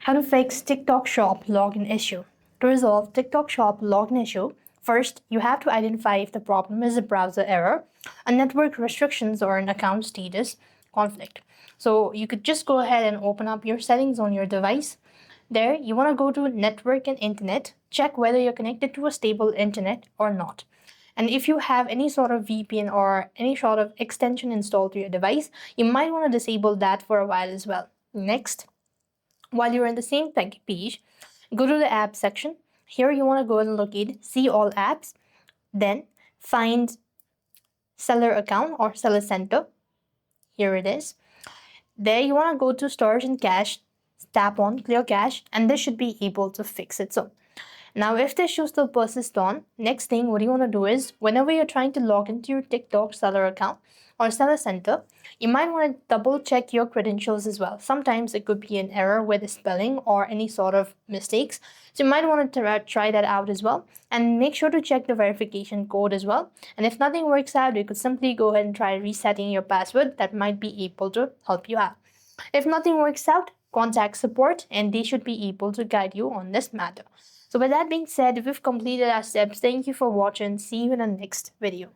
How to fix TikTok Shop login issue. To resolve TikTok Shop login issue, first you have to identify if the problem is a browser error, a network restrictions, or an account status conflict. So you could just go ahead and open up your settings on your device. There, you want to go to network and internet, check whether you're connected to a stable internet or not. And if you have any sort of VPN or any sort of extension installed to your device, you might want to disable that for a while as well. Next, while you're in the same page, go to the app section. Here you want to go and locate see all apps. Then find seller account or seller center. Here it is. There you want to go to storage and cache, tap on clear cache, and this should be able to fix it. So now if the issue still persists on, next thing what you want to do is whenever you're trying to log into your TikTok seller account or seller center, you might want to double check your credentials as well. Sometimes it could be an error with the spelling or any sort of mistakes. So you might want to try that out as well, and make sure to check the verification code as well. And if nothing works out, you could simply go ahead and try resetting your password. That might be able to help you out. If nothing works out, contact support and they should be able to guide you on this matter. So with that being said, we've completed our steps. Thank you for watching. See you in the next video.